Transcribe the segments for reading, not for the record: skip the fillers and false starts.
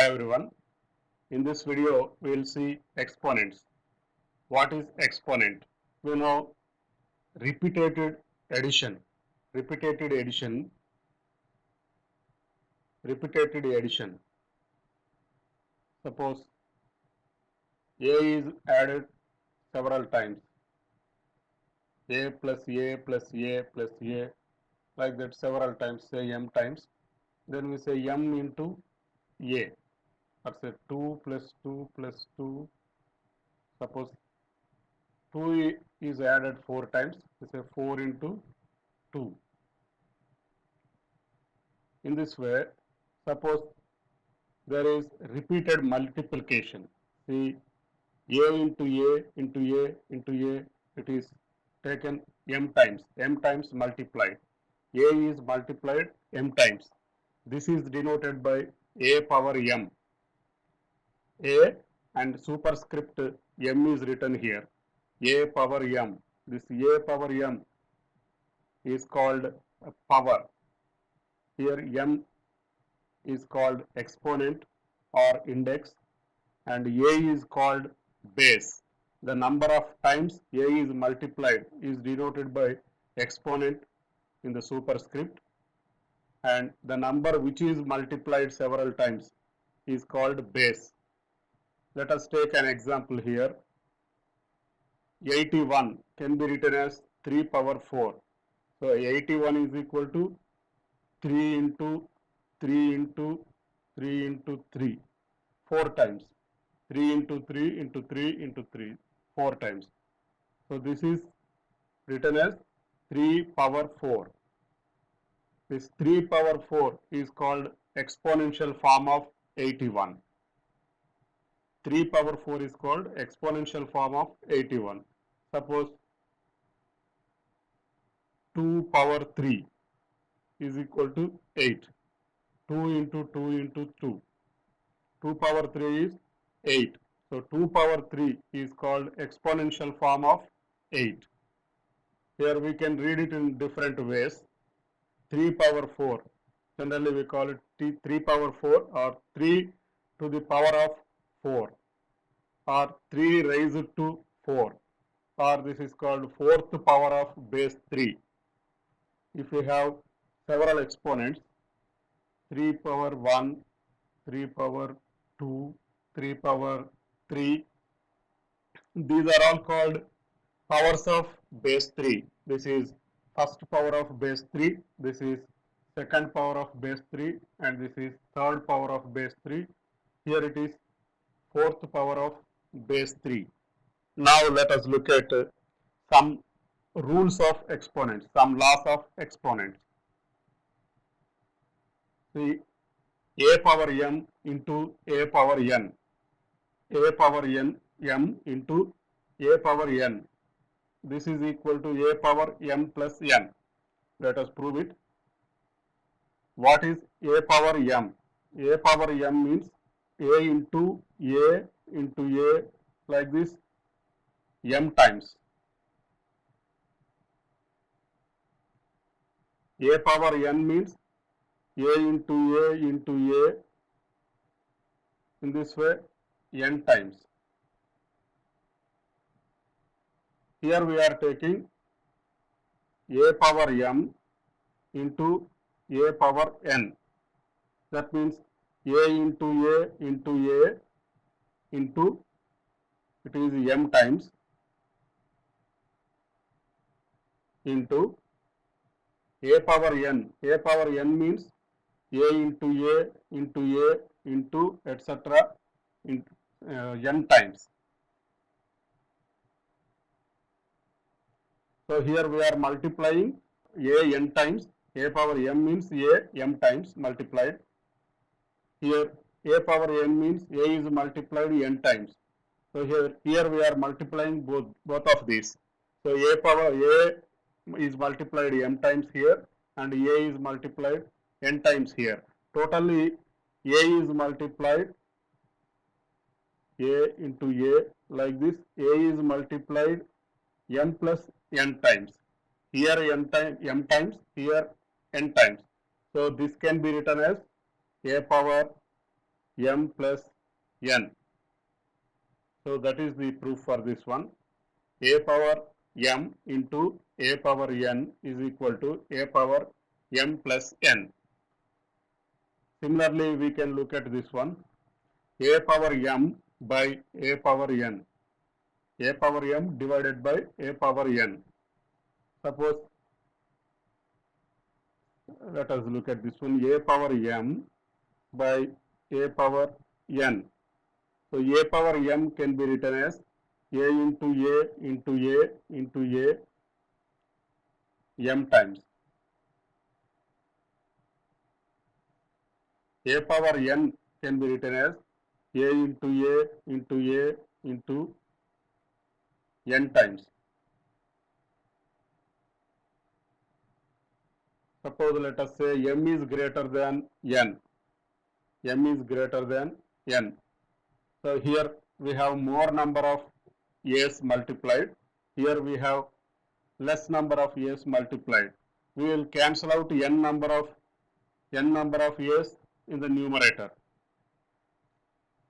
everyone. In this video, we will see exponents. What is exponent? We know repeated addition. Repeated addition. Repeated addition. Suppose A is added several times. A plus A plus A plus A, like that several times, say m times. Then we say m into A. Or say 2 plus 2 plus 2. Suppose 2 is added 4 times. We say 4 into 2. In this way, suppose there is repeated multiplication. See, A into A into A into A, it is taken m times multiplied. A is multiplied m times. This is denoted by A power m. A and superscript m is written here. A power m. This A power m is called power. Here m is called exponent or index and A is called base. The number of times A is multiplied is denoted by exponent in the superscript, and the number which is multiplied several times is called base. Let us take an example here. 81 can be written as 3 power 4. So 81 is equal to 3 into 3 into 3 into 3, 4 times. 3 into 3 into 3 into 3, 4 times. So this is written as 3 power 4. This 3 power 4 is called exponential form of 81. 3 power 4 is called exponential form of 81. Suppose 2 power 3 is equal to 8. 2 into 2 into 2. 2 power 3 is 8. So 2 power 3 is called exponential form of 8. Here we can read it in different ways. 3 power 4. Generally we call it 3 power 4 or 3 to the power of 4 or 3 raised to 4, or this is called 4th power of base 3. If we have several exponents, 3 power 1, 3 power 2, 3 power 3, these are all called powers of base 3. This is first power of base 3, this is second power of base 3, and this is third power of base 3. Here it is fourth power of base 3. Now let us look at some rules of exponents, some laws of exponents. See, a power m into a power n, a power n m into a power n. This is equal to a power m plus n. Let us prove it. What is a power m? A power m means a into a into a, like this, m times. A power n means a into a into a, in this way, n times. Here we are taking a power m into a power n. That means a into a into a into, it is m times, into a power n. A power n means a into a into a into etc. in n times. So here we are multiplying a n times. A power m means a m times multiplied. Here a power n means a is multiplied n times. So here we are multiplying both of these. So a power a is multiplied m times here, and a is multiplied n times here. Totally a is multiplied a into a, like this. A is multiplied m plus n times. Here m times, here n times. So this can be written as a power m plus n. So that is the proof for this one. A power m into a power n is equal to a power m plus n. Similarly, we can look at this one. A power m by a power n. A power m divided by a power n. Suppose, let us look at this one. A power m by a power n. So a power m can be written as a into a into a into a m times. A power n can be written as a into a into a into n times. Suppose let us say m is greater than n. M is greater than n. So here we have more number of a's multiplied. Here we have less number of a's multiplied. We will cancel out n number of a's in the numerator.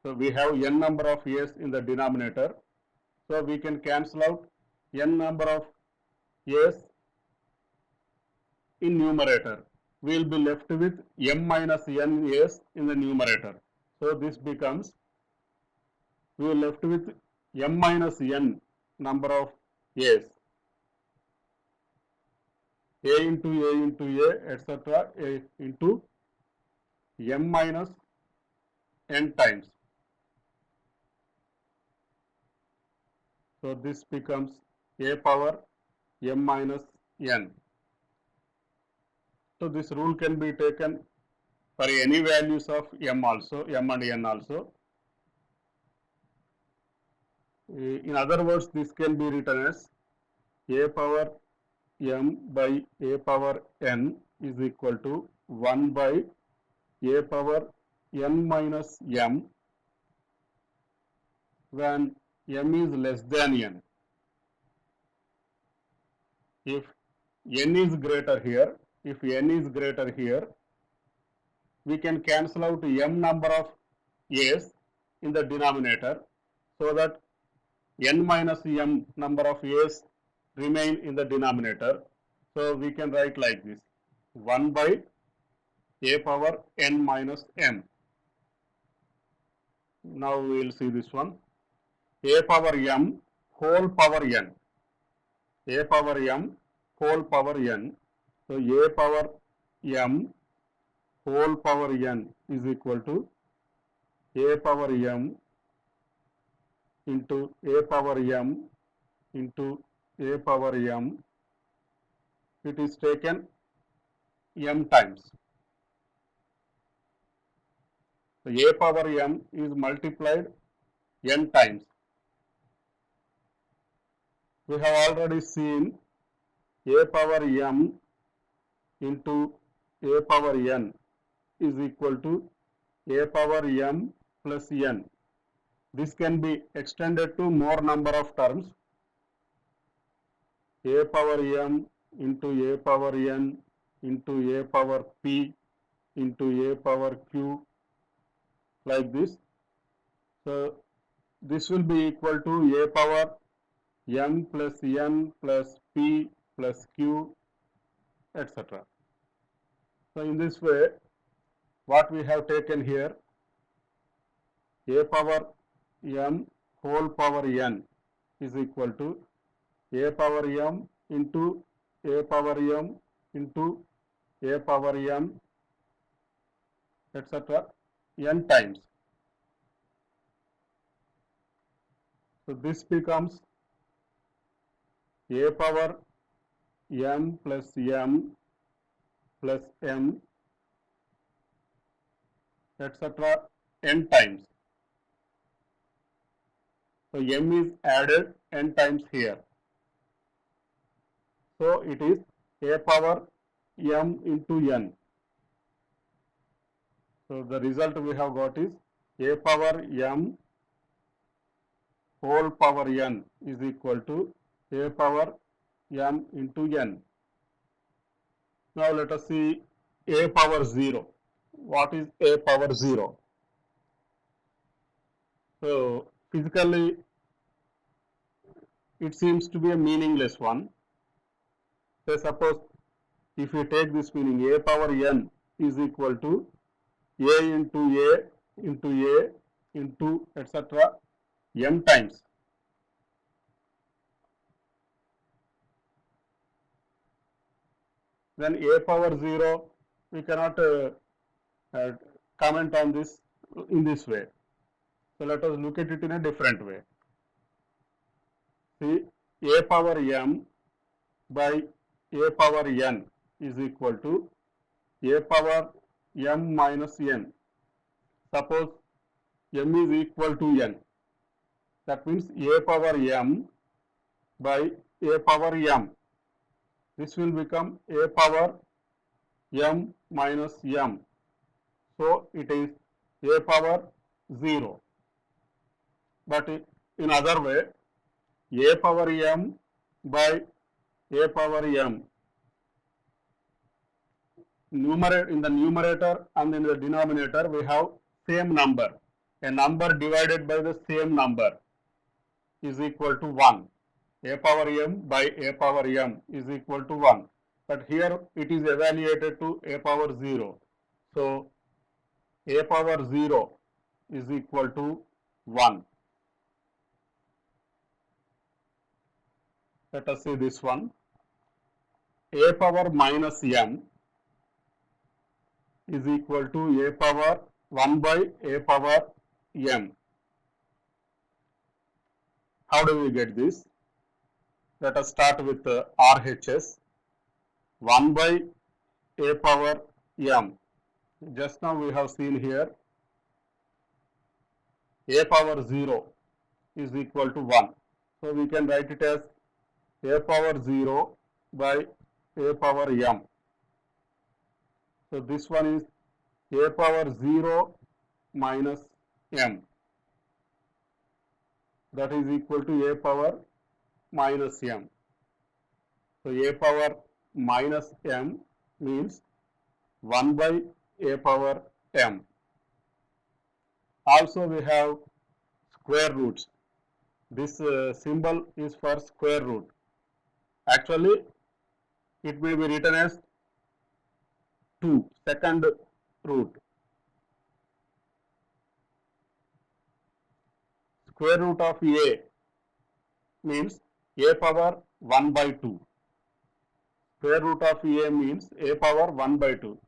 So we have n number of a's in the denominator. So we can cancel out n number of a's in numerator. We will be left with m minus n a's in the numerator. So this becomes, we are left with m minus n number of a's. A into a etc. a into m minus n times. So this becomes a power m minus n. So this rule can be taken for any values of m also, m and n also. In other words, this can be written as a power m by a power n is equal to 1 by a power n minus m when m is less than n. If n is greater here, we can cancel out m number of a's in the denominator so that n minus m number of a's remain in the denominator. So we can write like this, 1 by a power n minus m. Now we will see this one. A power m whole power n. A power m whole power n. So a power m whole power n is equal to a power m into a power m into a power m. It is taken m times. So a power m is multiplied n times. We have already seen a power m into a power n is equal to a power m plus n. This can be extended to more number of terms. A power m into a power n into a power p into a power q, like this. So this will be equal to a power m plus n plus p plus q, etc. So in this way, what we have taken here, a power m whole power n is equal to a power m into a power m into a power m, etc. n times. So this becomes a power m plus m plus m, etc. n times. So m is added n times here. So it is a power m into n. So the result we have got is a power m whole power n is equal to a power m into n. Now let us see a power 0. What is a power 0? So physically it seems to be a meaningless one. Say suppose if you take this meaning, a power n is equal to a into a into a into etc. m times. Then a power 0, we cannot uh, comment on this in this way. So let us look at it in a different way. See, a power m by a power n is equal to a power m minus n. Suppose m is equal to n. That means a power m by a power m. This will become a power m minus m. So it is a power 0. But in other way, a power m by a power m, in the numerator and in the denominator we have same number. A number divided by the same number is equal to 1. A power m by a power m is equal to 1. But here it is evaluated to a power 0. So a power 0 is equal to 1. Let us see this one. A power minus m is equal to a power 1 by a power m. How do we get this? Let us start with RHS. 1 by a power m. Just now we have seen here a power 0 is equal to 1. So we can write it as a power 0 by a power m. So this one is a power 0 minus m. That is equal to a power minus m. So a power minus m means 1 by a power m. Also we have square roots. This symbol is for square root. Actually it may be written as 2, second root. Square root of a means a power 1 by 2. Square root of a means a power 1 by 2.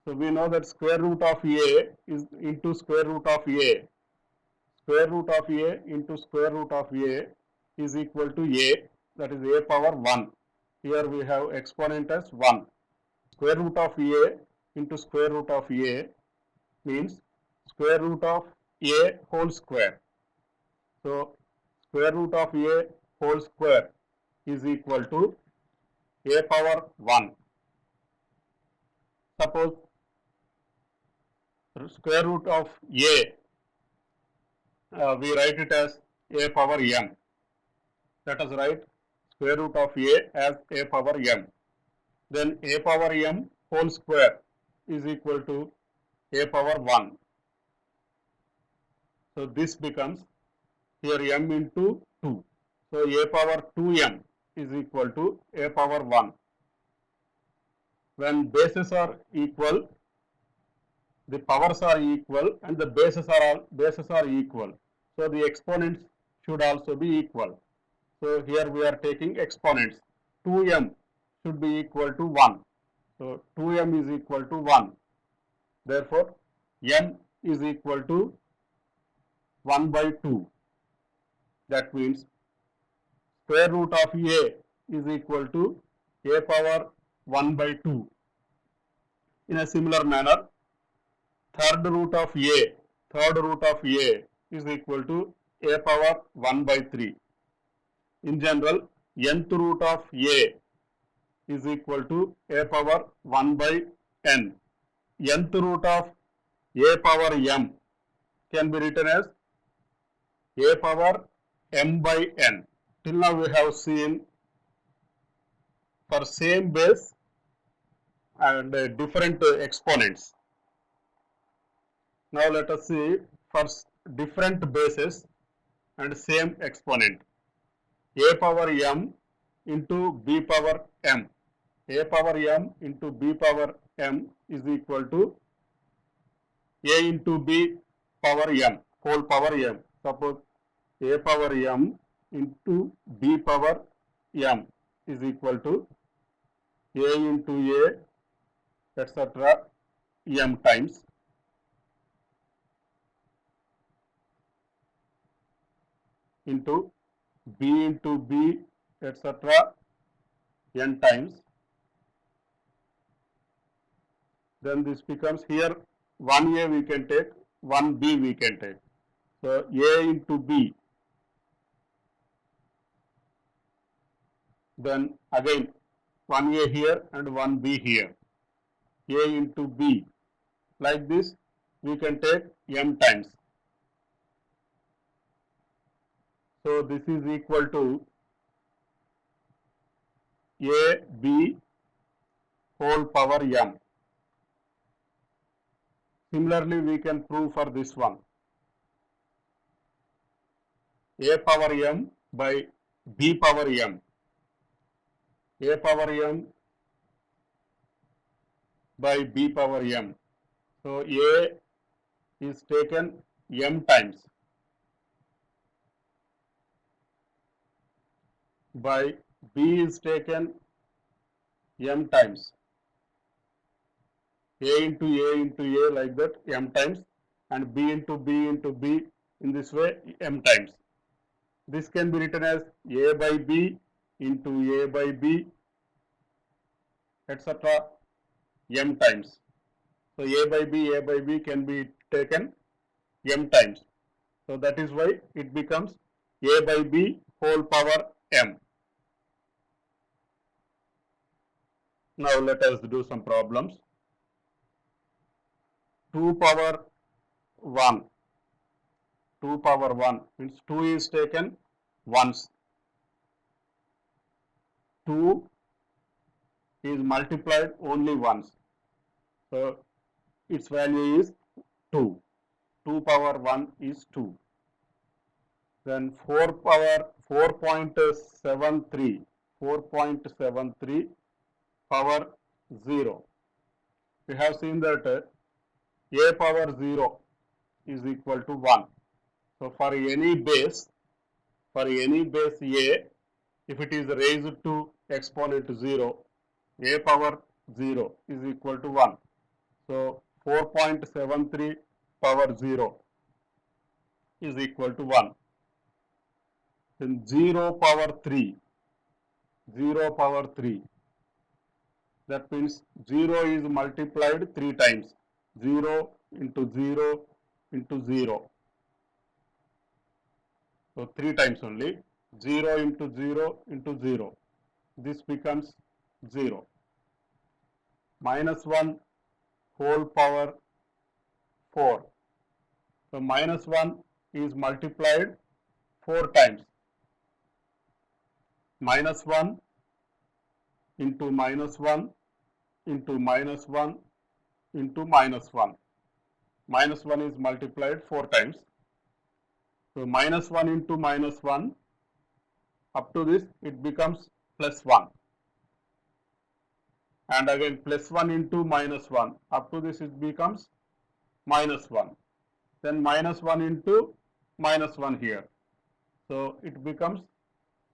So we know that square root of a is into square root of a. Square root of a into square root of a is equal to a, that is a power 1. Here we have exponent as 1. Square root of a into square root of a means square root of a whole square. So square root of a whole square is equal to a power 1. Suppose square root of a, we write it as a power m. Let us write square root of a as a power m. Then a power m whole square is equal to a power 1. So this becomes here m into 2. So a power 2m is equal to a power 1. When bases are equal, the powers are equal and the bases are equal. So the exponents should also be equal. So here we are taking exponents. 2m should be equal to 1. So 2m is equal to 1. Therefore, m is equal to 1 by 2. That means square root of a is equal to a power 1 by 2. In a similar manner, third root of a is equal to a power 1 by 3. In general, nth root of a is equal to a power 1 by n. Nth root of a power m can be written as a power m by n. Till now we have seen for same base and different exponents. Now let us see for different bases and same exponent. A power m into b power m. A power m into b power m is equal to a into b power m, whole power m. Suppose a power m into b power m is equal to a into a, etc. m times into b into b, etc. n times. Then this becomes here 1a we can take, 1b we can take. So a into b, then again 1a here and 1b here, a into b. Like this we can take m times. So this is equal to a b whole power m. Similarly, we can prove for this one. A power m by b power m. A power m by b power m. So a is taken m times by b is taken m times. A into a like that m times, and b into b in this way m times. This can be written as a by b into a by b, etc. m times. So a by b can be taken m times. So that is why it becomes a by b whole power m. Now let us do some problems. 2 power 1. 2 power 1 means 2 is taken once. 2 is multiplied only once. So its value is 2. 2 power 1 is 2. Then 4 power 4.73. 4.73 power 0. We have seen that a power 0 is equal to 1. So for any base a, if it is raised to exponent 0, a power 0 is equal to 1. So 4.73 power 0 is equal to 1. Then 0 power 3, that means 0 is multiplied 3 times. 0 into 0 into 0. So 3 times only. 0 into 0 into 0. This becomes 0. Minus 1 whole power 4. So minus 1 is multiplied 4 times. Minus 1 into minus 1 into minus 1 into minus 1. Minus 1 is multiplied 4 times. So minus 1 into minus 1, up to this it becomes plus 1. And again plus 1 into minus 1, up to this it becomes minus 1. Then minus 1 into minus 1 here. So it becomes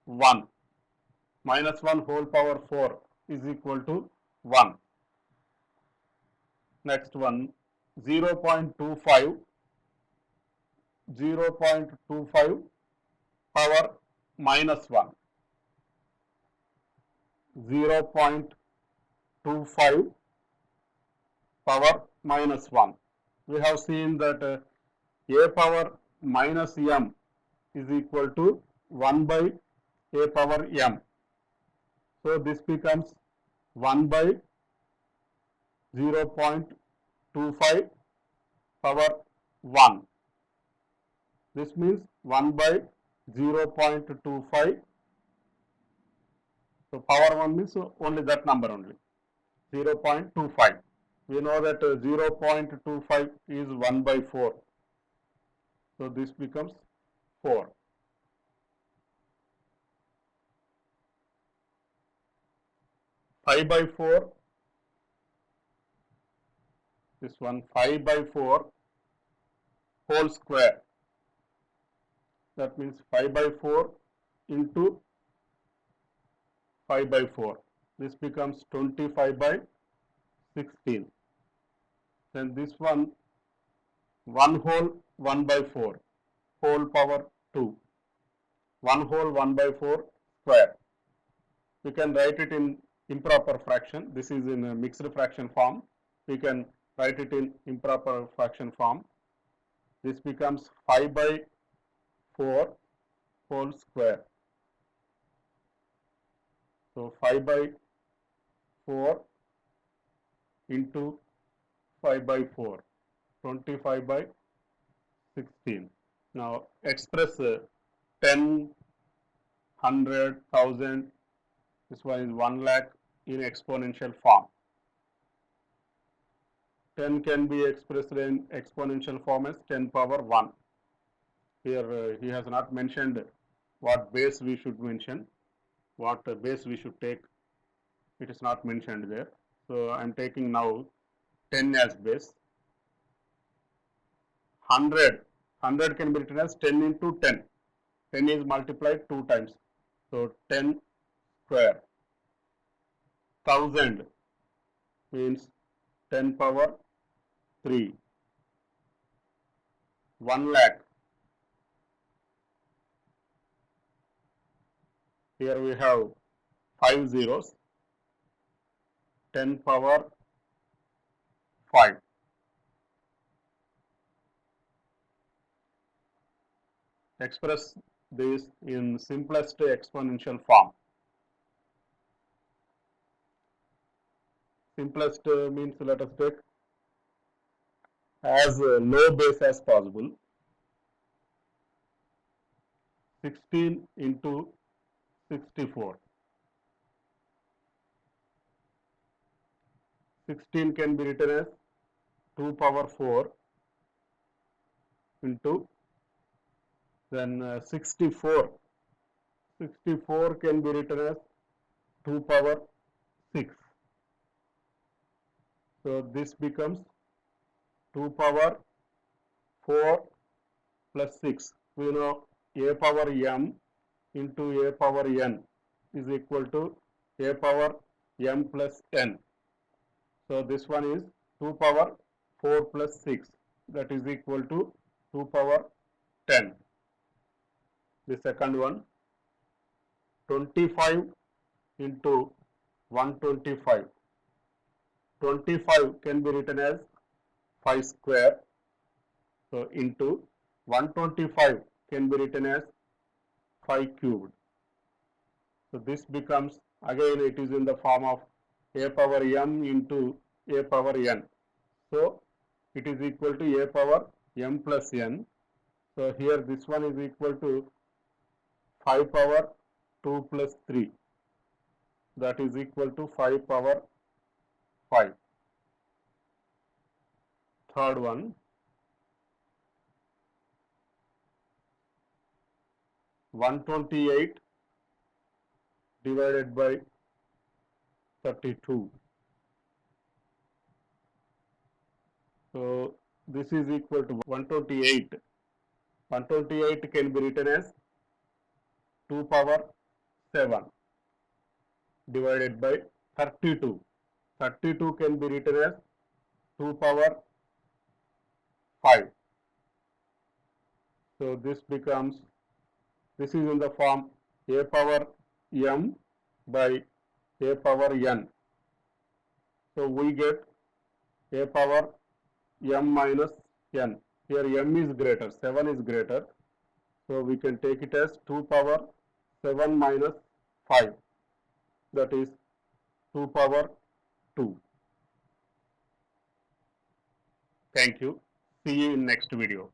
1. Minus 1 whole power 4 is equal to 1. Next one, 0.25 power minus 1. 0.25 power minus 1. We have seen that a power minus m is equal to 1 by a power m. So this becomes 1 by 0.25 power 1. This means 1 by 0.25. So power 1 means only that number only, 0.25. We know that 0.25 is 1 by 4. So this becomes 4. Five by 4, this one 5 by 4 whole square. That means 5 by 4 into 5 by 4. This becomes 25 by 16. Then this one 1 whole 1 by 4 whole power 2. 1 whole 1 by 4 square. We can write it in improper fraction. This is in a mixed fraction form. We can write it in improper fraction form. This becomes 5 by 4 whole square. So 5 by 4 into 5 by 4, 25 by 16. Now express 10, 100, 1000. This one is 1 lakh in exponential form. 10 can be expressed in exponential form as 10 power 1. Here he has not mentioned what base we should mention, what base we should take. It is not mentioned there. So I am taking now 10 as base. 100 can be written as 10 into 10. 10 is multiplied 2 times. So 10 square. 1000 means 10 power 3. 1 lakh. Here we have 5 zeros. 10 power 5. Express this in simplest exponential form. Simplest means let us take as low base as possible. 16 into 64. 16 can be written as 2 power 4 into then 64. 64 can be written as 2 power 6. So this becomes 2 power 4 plus 6. We know a power m into a power n is equal to a power m plus n. So this one is 2 power 4 plus 6, that is equal to 2 power 10. The second one 25 into 125. 25 can be written as 5 square. So into 125 can be written as 5 cubed. So this becomes, again it is in the form of a power m into a power n. So it is equal to a power m plus n. So here this one is equal to 5 power 2 plus 3. That is equal to 5 power 5. Third one 128 divided by 32. So this is equal to 128. 128 can be written as 2 power 7 divided by 32. 32 can be written as 2 power 5. So this becomes, this is in the form a power m by a power n. So we get a power m minus n. Here m is greater, 7 is greater. So we can take it as 2 power 7 minus 5. That is 2 power 2. Thank you. See you in next video.